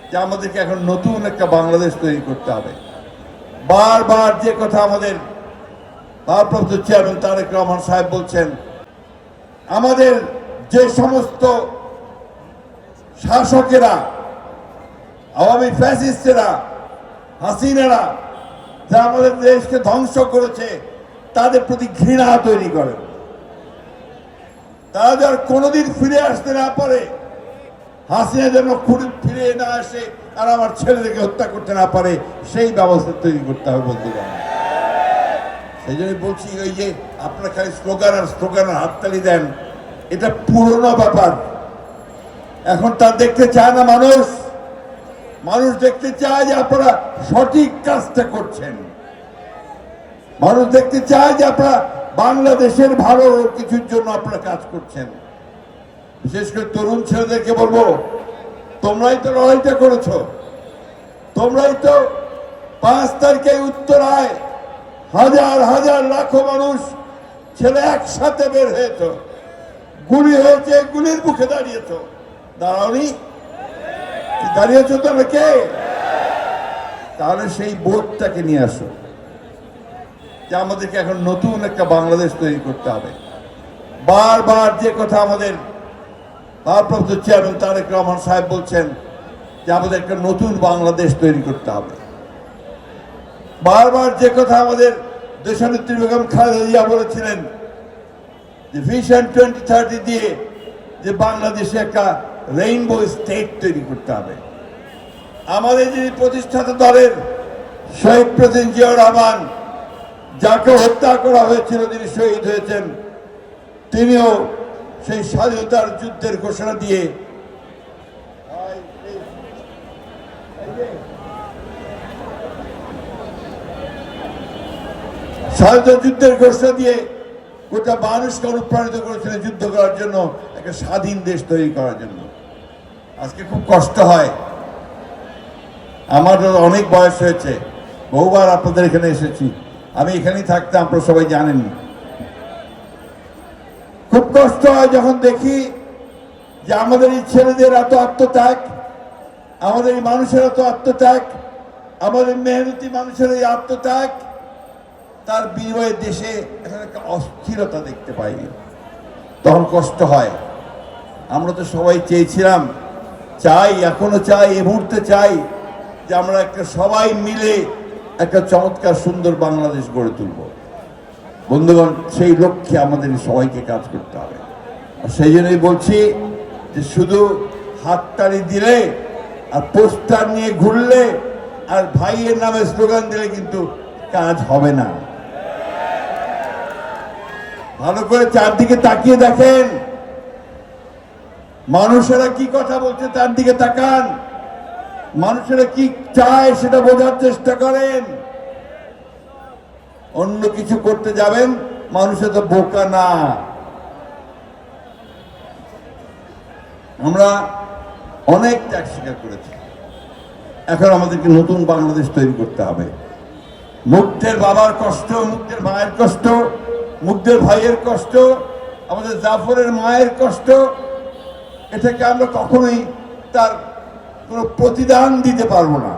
যে আমাদেরকে এখন নতুন একটা বাংলাদেশ তৈরি করতে হবে। বারবার যে কথা আমাদের ভারপ্রাপ্ত চেয়ারম্যান তারেক রহমান সাহেব বলছেন, আমাদের যে সমস্ত শাসকেরা, আওয়ামী ফ্যাসিস্টেরা, হাসিনারা যা আমাদের দেশকে ধ্বংস করেছে, তাদের প্রতি ঘৃণা তৈরি করেন। তারা যার কোনোদিন ফিরে আসতে না পারে, হাসিনা যেন ফিরে না আসে আর আমার ছেলেদেরকে হত্যা করতে না পারে, সেই ব্যবস্থা তৈরি করতে হবে বন্ধুগণ। সেই জন্য বলছি, ওই যে আপনারা খালি স্লোগান আর হাততালি দেন, এটা পুরনো ব্যাপার। এখন তা দেখতে চায় না মানুষ। মানুষ দেখতে চায় যে আপনারা সঠিক কাজটা করছেন। মানুষ দেখতে চায় যে আপনারা বাংলাদেশের ভালো কিছুর জন্য আপনারা কাজ করছেন। বিশেষ করে তরুণ ছেলেদেরকে বলবো, তোমরাই তো লড়াইটা করেছ, তোমরাই তো 5 তারিখে উত্তরায় হাজার হাজার লাখো মানুষ ছেলে একসাথে বের হয়েছ, গুলি হয়েছে, গুলির মুখে দাঁড়িয়েছ। দাঁড়াওনি? দাঁড়িয়েছ তো কে? তাহলে সেই বোধটাকে নিয়ে আসো যে আমাদেরকে এখন নতুন একটা বাংলাদেশ তৈরি করতে হবে। বারবার যে কথা আমাদের ভারপ্রাপ্ত চেয়ারম্যান তারেক রহমান সাহেব বলছেন যে আমাদের একটা নতুন বাংলাদেশ তৈরি করতে হবে। বারবার যে কথা আমাদের দেশনেত্রী বেগম খালেদা জিয়া বলেছিলেন যে ভিশন 2030 দিয়ে যে বাংলাদেশে একটা রেইনবো স্টেট তৈরি করতে হবে। আমাদের যিনি প্রতিষ্ঠাতা দলের শহীদ প্রেসিডেন্ট জিয়াউর রহমান, যাকে হত্যা করা হয়েছিল, যিনি শহীদ হয়েছেন, তিনিও সেই স্বাধীনতার যুদ্ধের ঘোষণা দিয়ে গোটা মানুষকে অনুপ্রাণিত করেছিলেন যুদ্ধ করার জন্য, একটা স্বাধীন দেশ তৈরি করার জন্য। আজকে খুব কষ্ট হয়, আমার অনেক বয়স হয়েছে, বহুবার আপনাদের এখানে এসেছি, আমি এখানেই থাকতাম, আপনারা সবাই জানেন। খুব কষ্ট হয় যখন দেখি যে আমাদের এই ছেলেদের এত আত্মত্যাগ, আমাদের এই মানুষের এত আত্মত্যাগ, আমাদের মেহনতি মানুষের এই আত্মত্যাগ, তার বিনিময়ে দেশে এখন একটা অস্থিরতা দেখতে পাই, তখন কষ্ট হয়। আমরা তো সবাই চেয়েছিলাম, চাই, এখনো চাই, এই মুহূর্তে চাই যে আমরা একটা সবাই মিলে একটা চমৎকার সুন্দর বাংলাদেশ গড়ে তুলব। বন্ধুগণ, সেই লক্ষ্যে আমাদের সবাইকে কাজ করতে হবে। আর সেই জন্যই বলছি যে শুধু হাততালি দিলে আর পোস্টার নিয়ে ঘুরলে আর ভাইয়ের নামে স্লোগান দিলে কিন্তু কাজ হবে না। ভালো করে চারদিকে তাকিয়ে দেখেন, মানুষেরা কি কথা বলছে তার দিকে তাকান, মানুষেরা কি চায় সেটা বোঝার চেষ্টা করেন। অন্য কিছু করতে যাবেন, মানুষের তো বোকা না। আমরা অনেক ত্যাগ স্বীকার করেছি, এখন আমাদেরকে নতুন বাংলাদেশ তৈরি করতে হবে। মুগ্ধের বাবার কষ্ট, মুগ্ধের মায়ের কষ্ট, মুগ্ধের ভাইয়ের কষ্ট, আমাদের জাফরের মায়ের কষ্ট, এটাকে আমরা কখনোই তার কোনো প্রতিদান দিতে পারবো না।